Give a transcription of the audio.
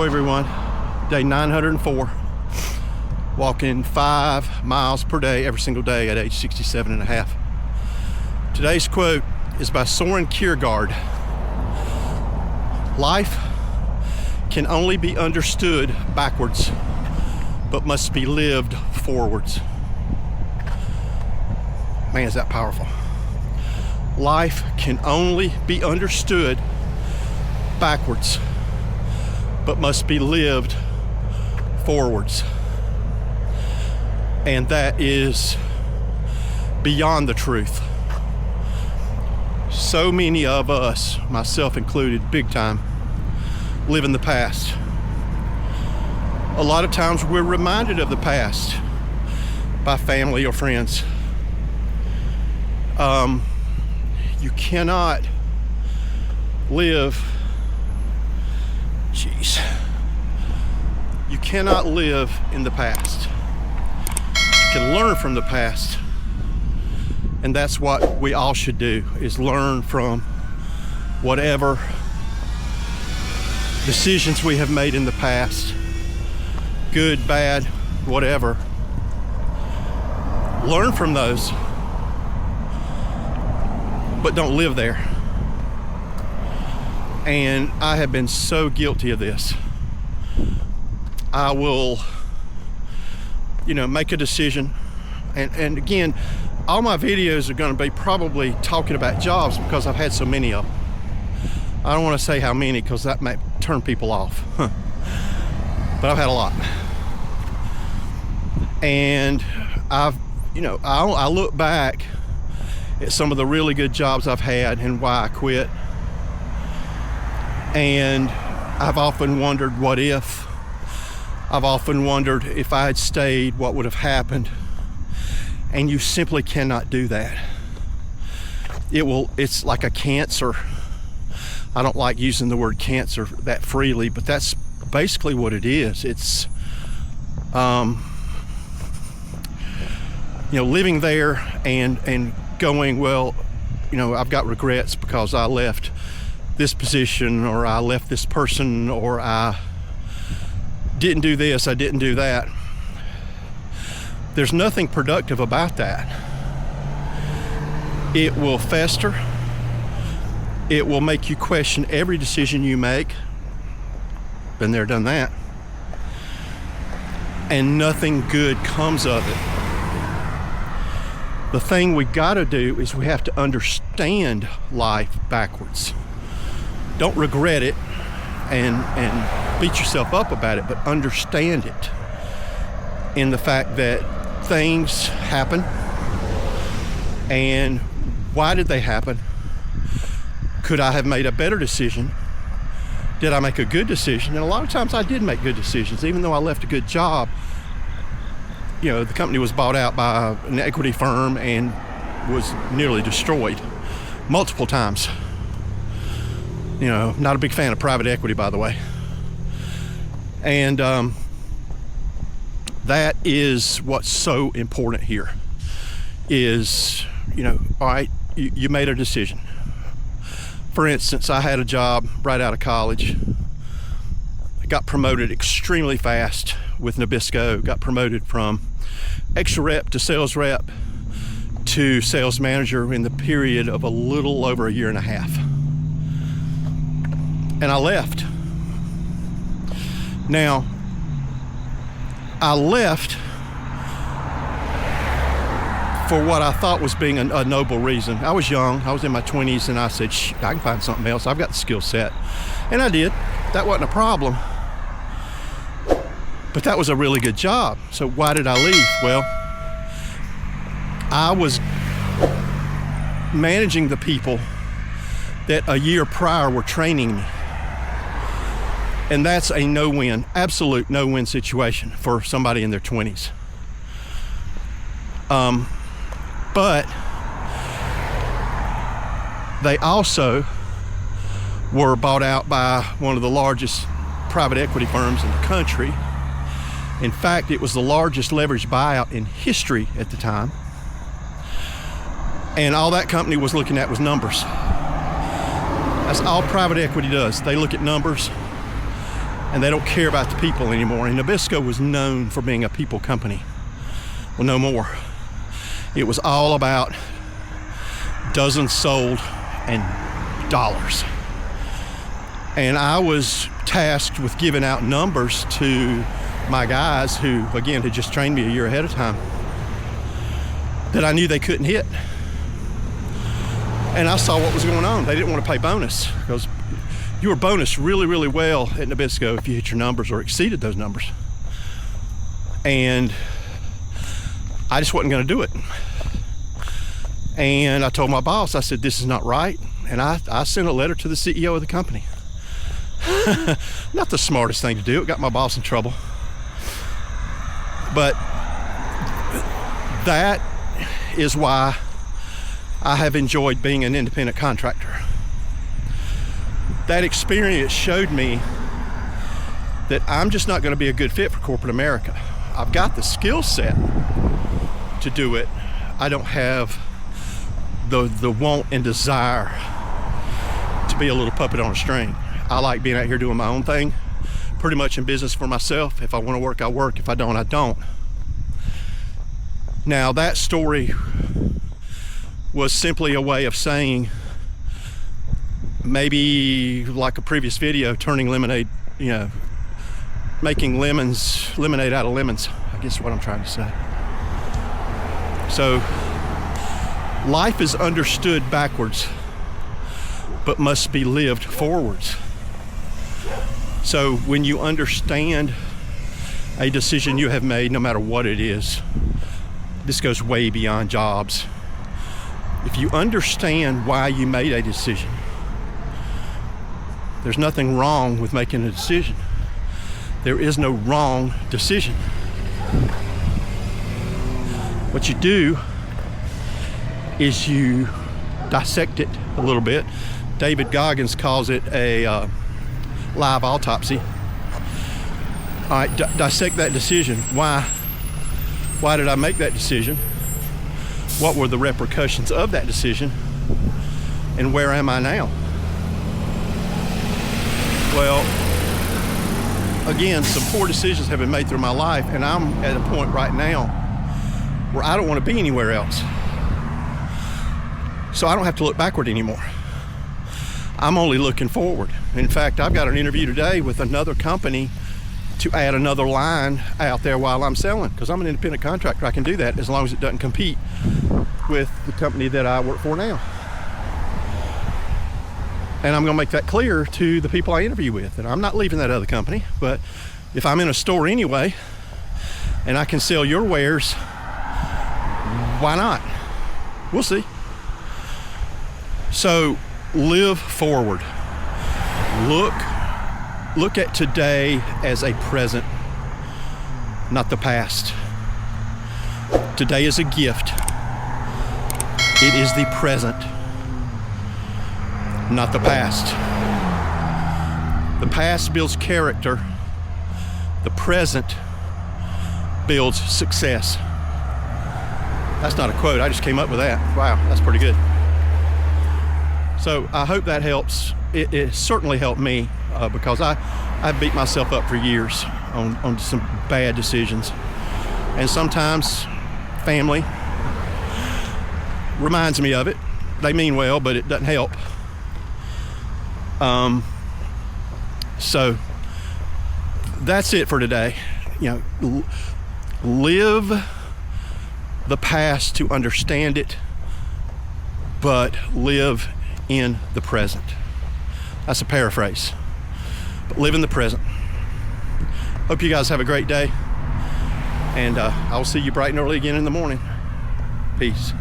everyone. Day 904. Walking 5 miles per day every single day at age 67 and a half. Today's quote is by Soren Kierkegaard. Life can only be understood backwards, but must be lived forwards. Man, is that powerful. Life can only be understood backwards, but must be lived forwards. And that is beyond the truth. So many of us, myself included, big time, live in the past. A lot of times we're reminded of the past by family or friends. You cannot live, you cannot live in the past. You can learn from the past, and that's what we all should do, is learn from whatever decisions we have made in the past, good, bad, whatever. Learn from those, but don't live there. And I have been so guilty of this. I will, make a decision. And again, all my videos are going to be probably talking about jobs because I've had so many of them. I don't want to say how many because that might turn people off. But I've had a lot. And I look back at some of the really good jobs I've had and why I quit. And I've often wondered what if. I've often wondered if I had stayed, what would have happened. And you simply cannot do that. It's like a cancer. I don't like using the word cancer that freely, but that's basically what it is. It's, living there and going, well, I've got regrets because I left this position, or I left this person, or I didn't do this, I didn't do that. There's nothing productive about that. It will fester. It will make you question every decision you make. Been there, done that. And nothing good comes of it. The thing we gotta do is we have to understand life backwards. Don't regret it and beat yourself up about it, but understand it in the fact that things happen. And why did they happen? Could I have made a better decision? Did I make a good decision? And a lot of times I did make good decisions, even though I left a good job. The company was bought out by an equity firm and was nearly destroyed multiple times. Not a big fan of private equity, by the way. And that is what's so important here is, all right, you made a decision. For instance, I had a job right out of college. I got promoted extremely fast with Nabisco, got promoted from extra rep to sales rep to sales manager in the period of a little over a year and a half. And I left. Now, I left for what I thought was being a noble reason. I was young, I was in my 20s, and I said, I can find something else. I've got the skill set. And I did. That wasn't a problem. But that was a really good job. So why did I leave? Well, I was managing the people that a year prior were training me. And that's a no-win, absolute no-win situation for somebody in their 20s. But they also were bought out by one of the largest private equity firms in the country. In fact, it was the largest leveraged buyout in history at the time. And all that company was looking at was numbers. That's all private equity does. They look at numbers. and they don't care about the people anymore. And Nabisco was known for being a people company. Well, no more. It was all about dozens sold and dollars. And I was tasked with giving out numbers to my guys who, again, had just trained me a year ahead of time, that I knew they couldn't hit. And I saw what was going on. They didn't want to pay bonus, because you were bonused really, really well at Nabisco if you hit your numbers or exceeded those numbers. And I just wasn't going to do it. And I told my boss, I said, this is not right. And I sent a letter to the CEO of the company. Not the smartest thing to do. It got my boss in trouble. But that is why I have enjoyed being an independent contractor. That experience showed me that I'm just not going to be a good fit for corporate America. I've got the skill set to do it. I don't have the want and desire to be a little puppet on a string. I like being out here doing my own thing, pretty much in business for myself. If I want to work, I work. If I don't, I don't. Now, that story was simply a way of saying, maybe like a previous video, turning lemonade, making lemonade out of lemons, I guess is what I'm trying to say. So, life is understood backwards, but must be lived forwards. So when you understand a decision you have made, no matter what it is, this goes way beyond jobs. If you understand why you made a decision, there's nothing wrong with making a decision. There is no wrong decision. What you do is you dissect it a little bit. David Goggins calls it a live autopsy. All right, dissect that decision. Why did I make that decision? What were the repercussions of that decision? And where am I now? Well, again, some poor decisions have been made through my life, and I'm at a point right now where I don't want to be anywhere else. So I don't have to look backward anymore. I'm only looking forward. In fact, I've got an interview today with another company to add another line out there while I'm selling, because I'm an independent contractor. I can do that as long as it doesn't compete with the company that I work for now. And I'm going to make that clear to the people I interview with. And I'm not leaving that other company, but if I'm in a store anyway and I can sell your wares, why not? We'll see. So live forward. Look at today as a present, not the past. Today is a gift. It is the present, not the past. The past builds character. The present builds success. That's not a quote. I just came up with that. Wow, that's pretty good. So I hope that helps. It certainly helped me because I beat myself up for years on some bad decisions. And sometimes family reminds me of it. They mean well, but it doesn't help. So that's it for today. Live the past to understand it, but live in the present. That's a paraphrase, but live in the present. Hope you guys have a great day, and I'll see you bright and early again in the morning. Peace.